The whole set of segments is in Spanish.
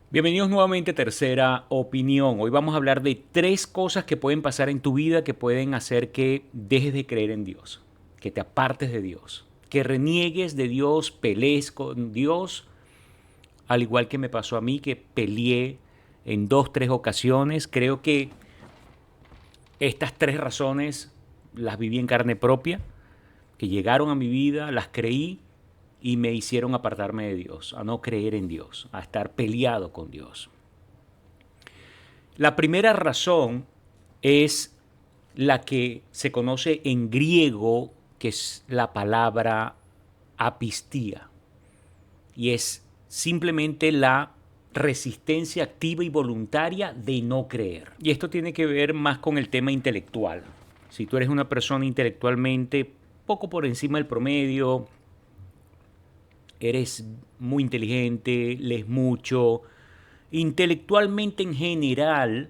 Bienvenidos nuevamente a Tercera Opinión. Hoy vamos a hablar de tres cosas que pueden pasar en tu vida que pueden hacer que dejes de creer en Dios, que te apartes de Dios, que reniegues de Dios, pelees con Dios, al igual que me pasó a mí, que peleé en dos, tres ocasiones. Creo que estas tres razones las viví en carne propia, que llegaron a mi vida, las creí y me hicieron apartarme de Dios, a no creer en Dios, a estar peleado con Dios. La primera razón es la que se conoce en griego, que es la palabra apistía, y es simplemente la resistencia activa y voluntaria de no creer. Y esto tiene que ver más con el tema intelectual. Si tú eres una persona intelectualmente poco por encima del promedio, eres muy inteligente, lees mucho, intelectualmente en general,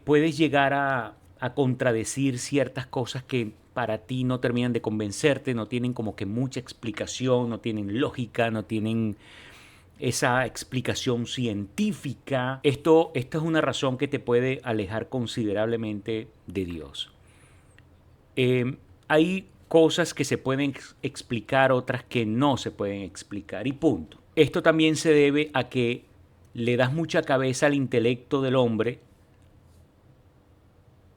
puedes llegar a contradecir ciertas cosas que para ti no terminan de convencerte, no tienen como que mucha explicación, no tienen lógica, no tienen esa explicación científica. Esto es una razón que te puede alejar considerablemente de Dios. Hay cosas que se pueden explicar, otras que no se pueden explicar y punto. Esto también se debe a que le das mucha cabeza al intelecto del hombre,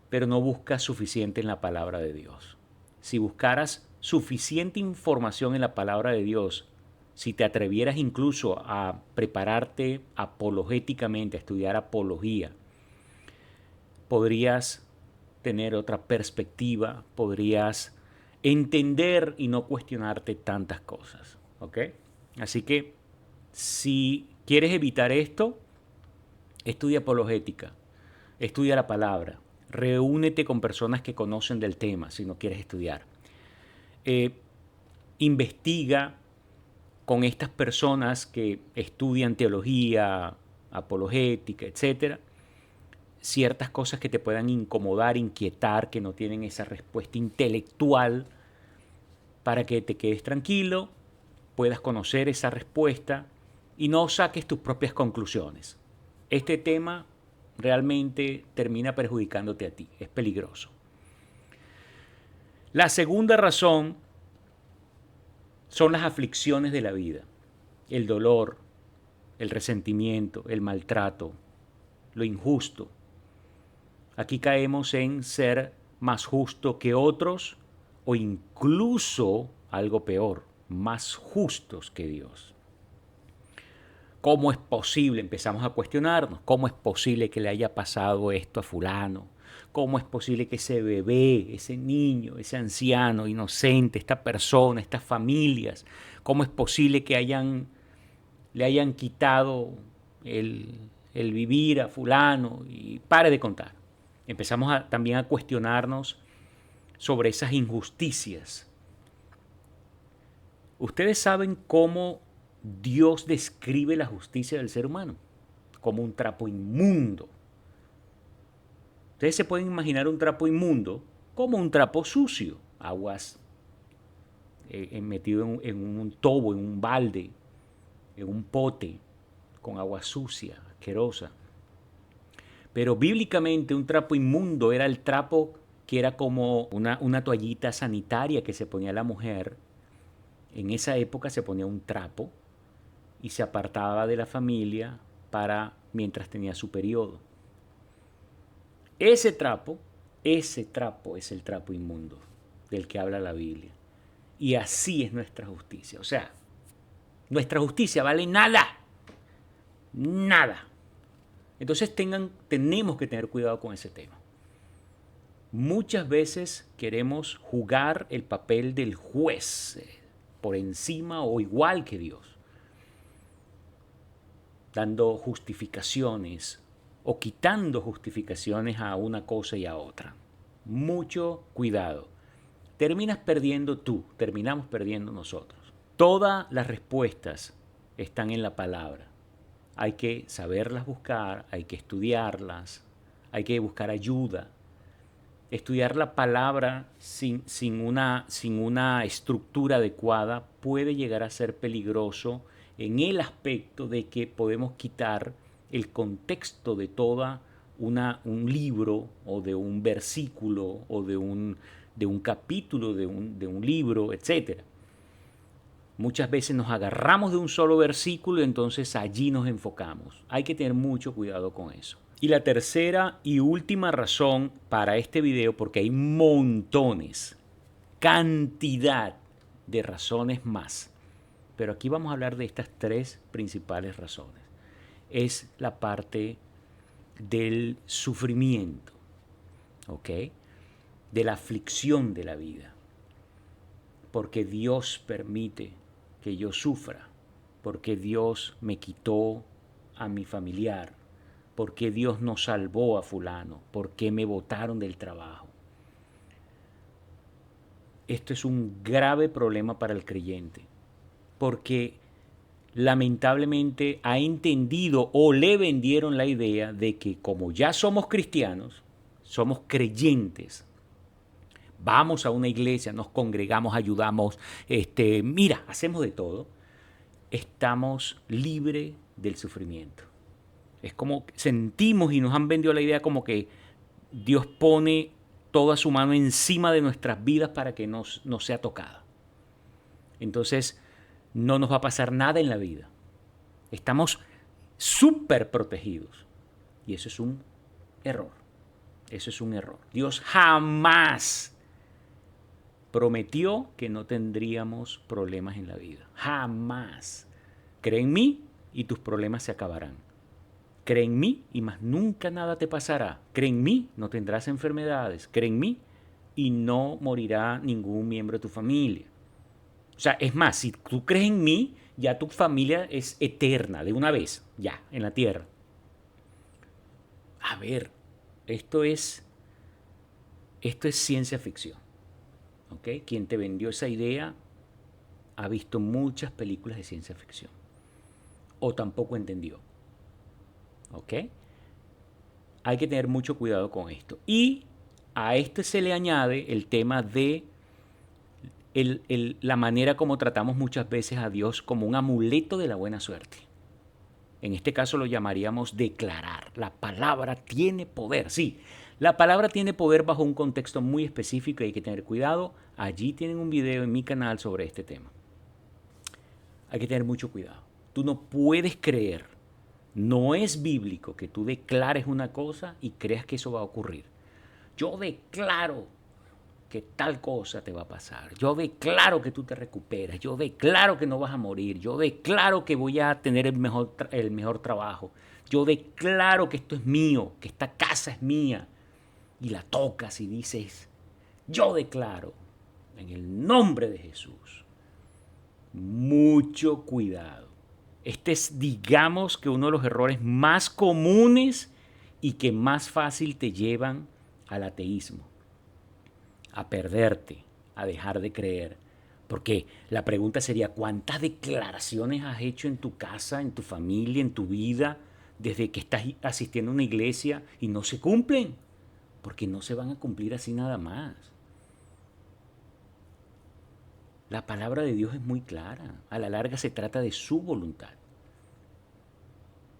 pero no buscas suficiente en la palabra de Dios. Si buscaras suficiente información en la palabra de Dios, si te atrevieras incluso a prepararte apologéticamente, a estudiar apología, podrías tener otra perspectiva, podrías entender y no cuestionarte tantas cosas. ¿Ok? Así que si quieres evitar esto, estudia apologética, estudia la palabra, reúnete con personas que conocen del tema si no quieres estudiar. Eh, Investiga con estas personas que estudian teología, apologética, etcétera, ciertas cosas que te puedan incomodar, inquietar, que no tienen esa respuesta intelectual, para que te quedes tranquilo, puedas conocer esa respuesta y no saques tus propias conclusiones. Este tema realmente termina perjudicándote a ti, es peligroso. La segunda razón son las aflicciones de la vida, el dolor, el resentimiento, el maltrato, lo injusto. Aquí caemos en ser más justo que otros o incluso algo peor, más justos que Dios. ¿Cómo es posible? Empezamos a cuestionarnos. ¿Cómo es posible que le haya pasado esto a fulano? ¿Cómo es posible que ese bebé, ese niño, ese anciano inocente, esta persona, estas familias, cómo es posible que le hayan quitado el vivir a fulano? Y pare de contar. Empezamos también a cuestionarnos sobre esas injusticias. Ustedes saben cómo Dios describe la justicia del ser humano, como un trapo inmundo. Ustedes se pueden imaginar un trapo inmundo como un trapo sucio, aguas metido en un tobo, en un balde, en un pote, con agua sucia, asquerosa. Pero bíblicamente un trapo inmundo era el trapo que era como una toallita sanitaria que se ponía la mujer. En esa época se ponía un trapo y se apartaba de la familia para mientras tenía su periodo. Ese trapo, ese trapo es el trapo inmundo del que habla la Biblia. Y así es nuestra justicia. O sea, nuestra justicia vale nada. Nada. Entonces tenemos que tener cuidado con ese tema. Muchas veces queremos jugar el papel del juez por encima o igual que Dios, dando justificaciones o quitando justificaciones a una cosa y a otra. Mucho cuidado. Terminas perdiendo tú, terminamos perdiendo nosotros. Todas las respuestas están en la palabra. Hay que saberlas buscar, hay que estudiarlas, hay que buscar ayuda. Estudiar la palabra sin una estructura adecuada puede llegar a ser peligroso en el aspecto de que podemos quitar el contexto de toda un libro o de un versículo o de un capítulo de un libro, etc. Muchas veces nos agarramos de un solo versículo y entonces allí nos enfocamos. Hay que tener mucho cuidado con eso. Y la tercera y última razón para este video, porque hay montones, cantidad de razones más, pero aquí vamos a hablar de estas tres principales razones. Es la parte del sufrimiento, ¿ok? De la aflicción de la vida. Porque Dios permite que yo sufra, porque Dios me quitó a mi familiar, porque Dios no salvó a fulano, porque me botaron del trabajo. Esto es un grave problema para el creyente, porque lamentablemente ha entendido o le vendieron la idea de que como ya somos cristianos, somos creyentes, vamos a una iglesia, nos congregamos, ayudamos, mira, hacemos de todo, estamos libres del sufrimiento. Es como sentimos y nos han vendido la idea como que Dios pone toda su mano encima de nuestras vidas para que no sea tocada. Entonces, no nos va a pasar nada en la vida. Estamos súper protegidos. Y eso es un error. Eso es un error. Dios jamás prometió que no tendríamos problemas en la vida. Jamás. Cree en mí y tus problemas se acabarán. Cree en mí y más nunca nada te pasará. Cree en mí, no tendrás enfermedades. Cree en mí y no morirá ningún miembro de tu familia. O sea, es más, si tú crees en mí, ya tu familia es eterna, de una vez, ya, en la tierra. A ver, esto es ciencia ficción. ¿Ok? Quien te vendió esa idea ha visto muchas películas de ciencia ficción. O tampoco entendió. ¿Ok? Hay que tener mucho cuidado con esto. Y a esto se le añade el tema de la manera como tratamos muchas veces a Dios como un amuleto de la buena suerte. En este caso lo llamaríamos declarar. La palabra tiene poder, sí. La palabra tiene poder bajo un contexto muy específico y hay que tener cuidado. Allí tienen un video en mi canal sobre este tema. Hay que tener mucho cuidado. Tú no puedes creer, no es bíblico que tú declares una cosa y creas que eso va a ocurrir. Yo declaro que tal cosa te va a pasar. Yo declaro que tú te recuperas. Yo declaro que no vas a morir. Yo declaro que voy a tener el mejor trabajo. Yo declaro que esto es mío, que esta casa es mía. Y la tocas y dices, yo declaro en el nombre de Jesús. Mucho cuidado. Este es, digamos, que uno de los errores más comunes y que más fácil te llevan al ateísmo, a perderte, a dejar de creer. Porque la pregunta sería, ¿cuántas declaraciones has hecho en tu casa, en tu familia, en tu vida, desde que estás asistiendo a una iglesia y no se cumplen? Porque no se van a cumplir así nada más. La palabra de Dios es muy clara. A la larga se trata de su voluntad.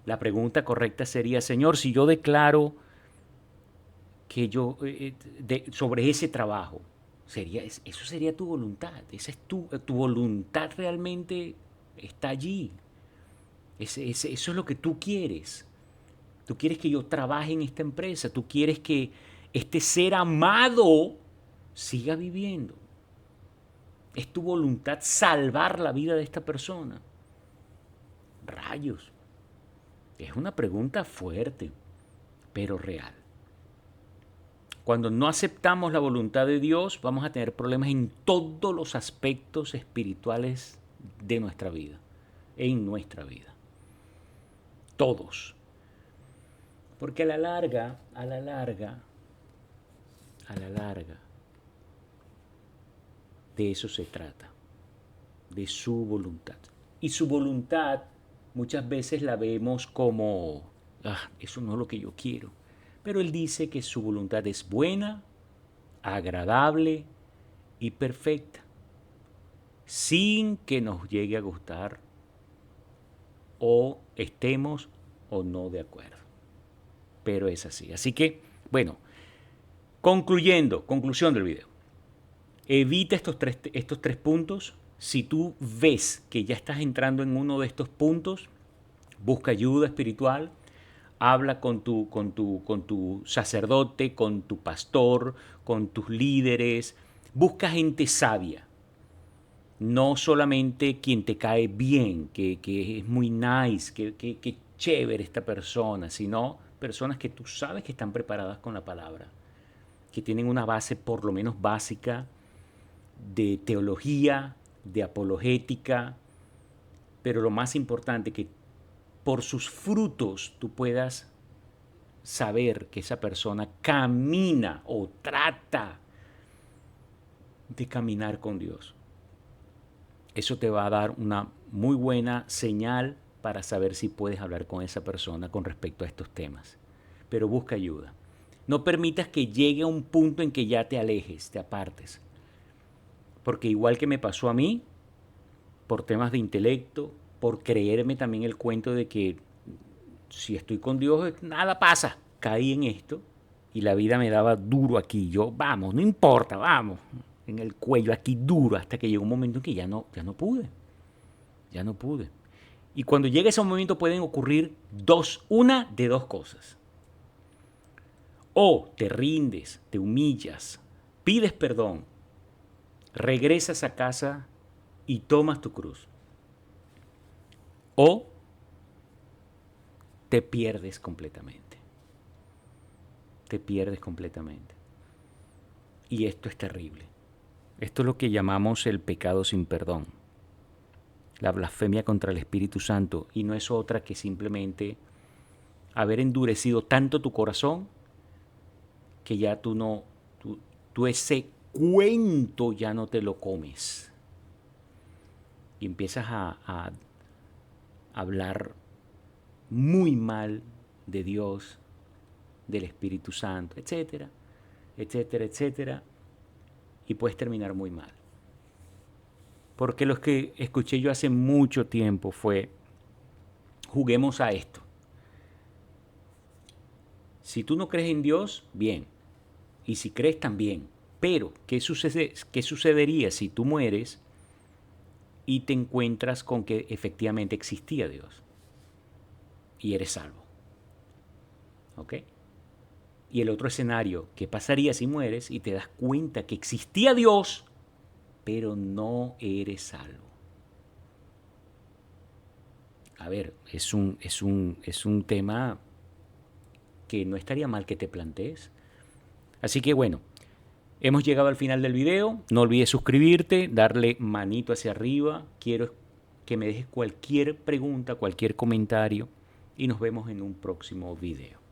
La pregunta correcta sería, Señor, si yo declaro que yo sobre ese trabajo, eso sería tu voluntad. Esa es tu voluntad realmente está allí. Eso es lo que tú quieres. Tú quieres que yo trabaje en esta empresa. Tú quieres que este ser amado siga viviendo. Es tu voluntad salvar la vida de esta persona. Rayos. Es una pregunta fuerte, pero real. Cuando no aceptamos la voluntad de Dios, vamos a tener problemas en todos los aspectos espirituales de nuestra vida, en nuestra vida. Todos. Porque a la larga, de eso se trata, de su voluntad. Y su voluntad muchas veces la vemos como, eso no es lo que yo quiero. Pero Él dice que su voluntad es buena, agradable y perfecta, sin que nos llegue a gustar o estemos o no de acuerdo. Pero es así. Así que, bueno, conclusión del video. Evita estos tres puntos. Si tú ves que ya estás entrando en uno de estos puntos, busca ayuda espiritual, habla con tu sacerdote, con tu pastor, con tus líderes, busca gente sabia. No solamente quien te cae bien, que es muy nice, que chévere esta persona, sino personas que tú sabes que están preparadas con la palabra, que tienen una base por lo menos básica de teología, de apologética, pero lo más importante, que por sus frutos tú puedas saber que esa persona camina o trata de caminar con Dios. Eso te va a dar una muy buena señal para saber si puedes hablar con esa persona con respecto a estos temas. Pero busca ayuda. No permitas que llegue a un punto en que ya te alejes, te apartes. Porque igual que me pasó a mí, por temas de intelecto, por creerme también el cuento de que si estoy con Dios nada pasa. Caí en esto y la vida me daba duro aquí. Yo, vamos, no importa, vamos. En el cuello aquí duro hasta que llegó un momento en que ya no pude. Ya no pude. Y cuando llega ese momento pueden ocurrir una de dos cosas. O te rindes, te humillas, pides perdón, regresas a casa y tomas tu cruz. O te pierdes completamente. Te pierdes completamente. Y esto es terrible. Esto es lo que llamamos el pecado sin perdón. La blasfemia contra el Espíritu Santo. Y no es otra que simplemente haber endurecido tanto tu corazón que ya tú ese cuento ya no te lo comes. Y empiezas a hablar muy mal de Dios, del Espíritu Santo, etcétera, etcétera, etcétera, y puedes terminar muy mal. Porque lo que escuché yo hace mucho tiempo fue, juguemos a esto. Si tú no crees en Dios, bien. Y si crees, también. Pero, ¿qué sucedería si tú mueres y te encuentras con que efectivamente existía Dios? Y eres salvo. ¿Ok? Y el otro escenario, ¿qué pasaría si mueres y te das cuenta que existía Dios, pero no eres salvo? A ver, es un tema que no estaría mal que te plantees. Así que bueno, hemos llegado al final del video. No olvides suscribirte, darle manito hacia arriba. Quiero que me dejes cualquier pregunta, cualquier comentario y nos vemos en un próximo video.